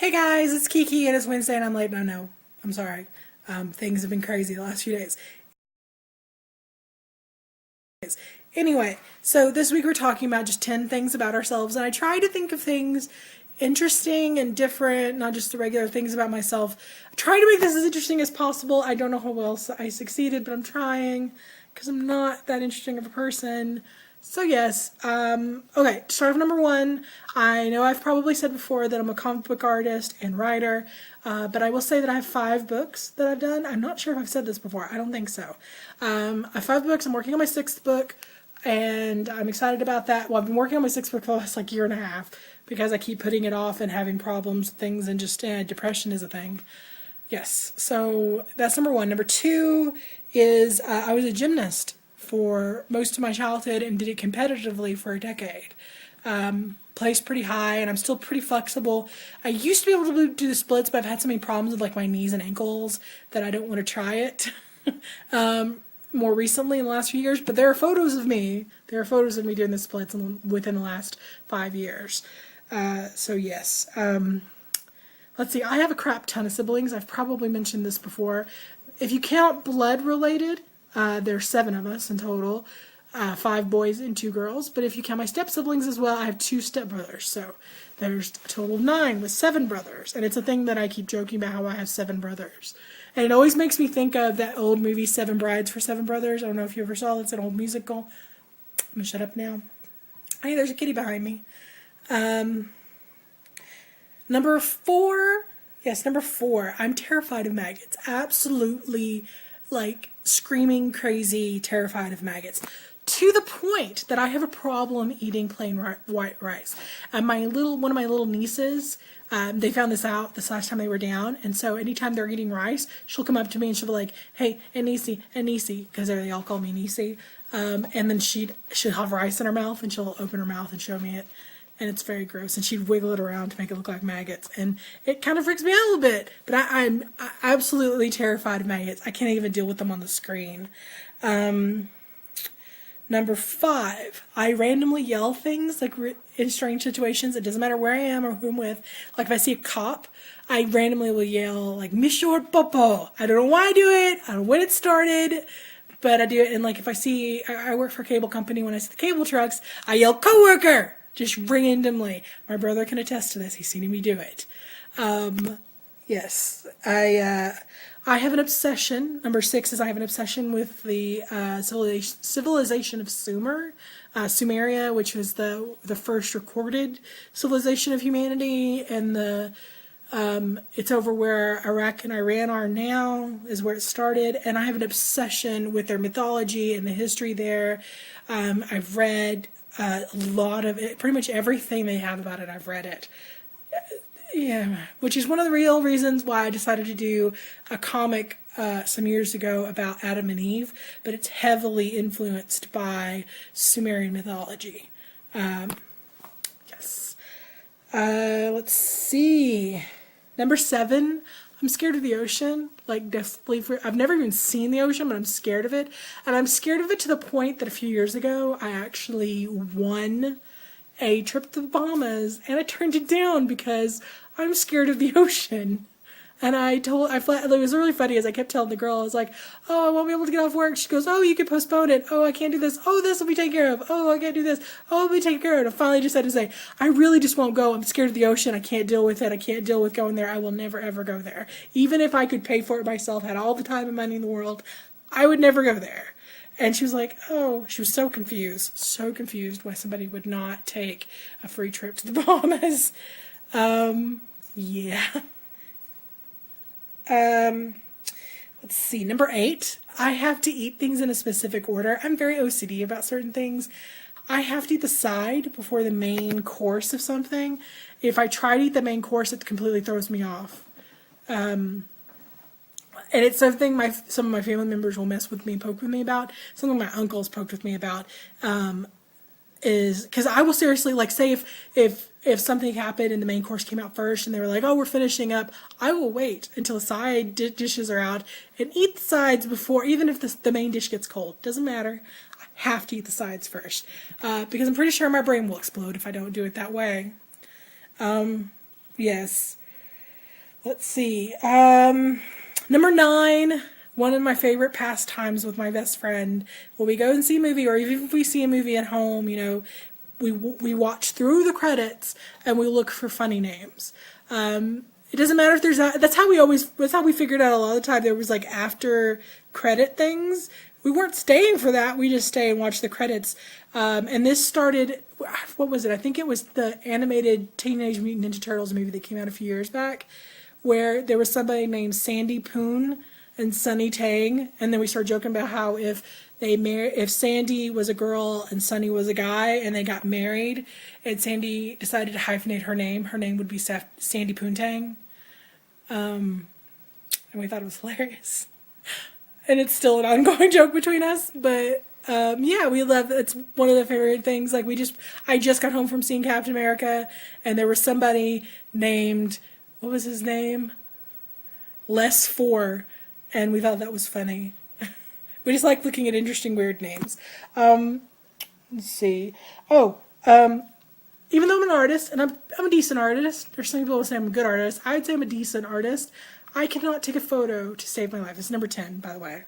Hey guys, it's Kiki and it's Wednesday and I'm late. No, I'm sorry. Things have been crazy the last few days. Anyway, so this week we're talking about just 10 things about ourselves, and I try to think of things interesting and different, not just the regular things about myself. I try to make this as interesting as possible. I don't know how well I succeeded, but I'm trying because I'm not that interesting of a person. So yes, okay, to start with number one, I know I've probably said before that I'm a comic book artist and writer, but I will say that I have 5 books that I've done. I'm not sure if I've said this before. I don't think so. I have 5 books. I'm working on my 6th book, and I'm excited about that. Well, I've been working on my 6th book for the last year and a half because I keep putting it off and having problems with things, and just depression is a thing. Yes, so that's number one. Number two is I was a gymnast for most of my childhood and did it competitively for a decade. Placed pretty high, and I'm still pretty flexible. I used to be able to do the splits, but I've had so many problems with like my knees and ankles that I don't want to try it more recently in the last few years. But there are photos of me. There are photos of me doing the splits within the last 5 years. So yes. Let's see. I have a crap ton of siblings. I've probably mentioned this before. If you count blood related, there's 7 of us in total, 5 boys and 2 girls. But if you count my step siblings as well, I have 2 stepbrothers. So there's a total of 9 with 7 brothers. And it's a thing that I keep joking about, how I have 7 brothers. And it always makes me think of that old movie, 7 Brides for 7 Brothers. I don't know if you ever saw it. It's an old musical. I'm going to shut up now. Hey, there's a kitty behind me. Number 4. Yes, number 4. I'm terrified of maggots. Absolutely, like, screaming crazy terrified of maggots, to the point that I have a problem eating plain white rice. And one of my little nieces, they found this out this last time they were down, and so anytime they're eating rice, she'll come up to me and she'll be like, "Hey, Anisi, because they all call me Nisi," and then she'll have rice in her mouth, and she'll open her mouth and show me it. And it's very gross, and she'd wiggle it around to make it look like maggots, and it kind of freaks me out a little bit, but I'm absolutely terrified of maggots. I can't even deal with them on the screen. Number 5, I randomly yell things, like in strange situations. It doesn't matter where I am or who I'm with. Like if I see a cop, I randomly will yell, like, "Monsieur Popo." I don't know why I do it, I don't know when it started, but I do it. And like if I work for a cable company, when I see the cable trucks, I yell, "Coworker!" Just randomly. My brother can attest to this. He's seen me do it. Yes, I have an obsession. Number 6 is I have an obsession with the civilization of Sumer, Sumeria, which was the first recorded civilization of humanity, and it's over where Iraq and Iran are now, is where it started. And I have an obsession with their mythology and the history there. I've read a lot of it, pretty much everything they have about it, I've read it. Yeah, which is one of the real reasons why I decided to do a comic some years ago about Adam and Eve, but it's heavily influenced by Sumerian mythology. Yes. Let's see. Number 7, I'm scared of the ocean. Like, definitely, I've never even seen the ocean, but I'm scared of it. And I'm scared of it to the point that a few years ago, I actually won a trip to the Bahamas, and I turned it down because I'm scared of the ocean. And it was really funny, as I kept telling the girl, I was like, "Oh, I won't be able to get off work." She goes, "Oh, you can postpone it. Oh, I can't do this. Oh, this will be taken care of. Oh, I can't do this. Oh, it'll be taken care of." And I finally just had to say, "I really just won't go. I'm scared of the ocean. I can't deal with it. I can't deal with going there. I will never, ever go there. Even if I could pay for it myself, had all the time and money in the world, I would never go there." And she was like, "Oh," she was so confused why somebody would not take a free trip to the Bahamas. Yeah. Let's see. Number 8, I have to eat things in a specific order. I'm very OCD about certain things. I have to eat the side before the main course of something. If I try to eat the main course, it completely throws me off. And it's something some of my family members will mess with me, poke with me about. Something my uncles poked with me about. Is because I will seriously, like, say if something happened and the main course came out first and they were like, "Oh, we're finishing up," I will wait until the side dishes are out and eat the sides before, even if the main dish gets cold. Doesn't matter. I have to eat the sides first because I'm pretty sure my brain will explode if I don't do it that way. Yes. Let's see. Number 9, one of my favorite pastimes with my best friend. When we go and see a movie, or even if we see a movie at home, we watch through the credits and we look for funny names. It doesn't matter if there's that's how we figured out a lot of the time there was like after credit things. We weren't staying for that. We just stay and watch the credits. And this started, what was it? I think it was the animated Teenage Mutant Ninja Turtles movie that came out a few years back, where there was somebody named Sandy Poon and Sunny Tang, and then we started joking about how if Sandy was a girl and Sunny was a guy, and they got married, and Sandy decided to hyphenate her name would be Sandy Poontang. And we thought it was hilarious. And it's still an ongoing joke between us, but yeah, we love it. It's one of the favorite things. Like I just got home from seeing Captain America, and there was somebody named, what was his name? Les Four, and we thought that was funny. We just like looking at interesting, weird names. Let's see. Oh, even though I'm an artist, and I'm a decent artist, there's some people who say I'm a good artist. I would say I'm a decent artist. I cannot take a photo to save my life. It's number 10, by the way.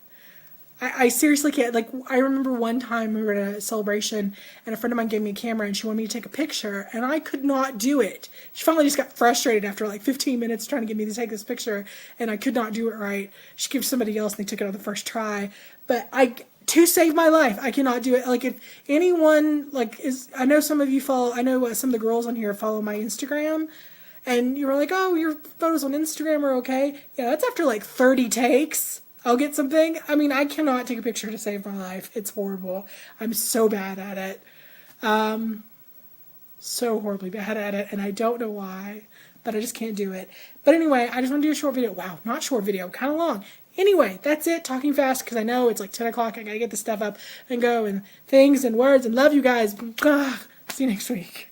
I seriously can't. Like, I remember one time we were at a celebration, and a friend of mine gave me a camera, and she wanted me to take a picture, and I could not do it. She finally just got frustrated after like 15 minutes trying to get me to take this picture, and I could not do it right. She gave somebody else, and they took it on the first try. But to save my life, I cannot do it. Like, if anyone, I know some of you follow, I know some of the girls on here follow my Instagram, and you were like, oh, your photos on Instagram are okay. Yeah, that's after like 30 takes. I'll get something. I mean, I cannot take a picture to save my life. It's horrible. I'm so bad at it. So horribly bad at it, and I don't know why, but I just can't do it. But anyway, I just want to do a short video. Wow, not short video, kind of long. Anyway, that's it. Talking fast because I know it's like 10 o'clock. I got to get this stuff up and go and things and words, and love you guys. See you next week.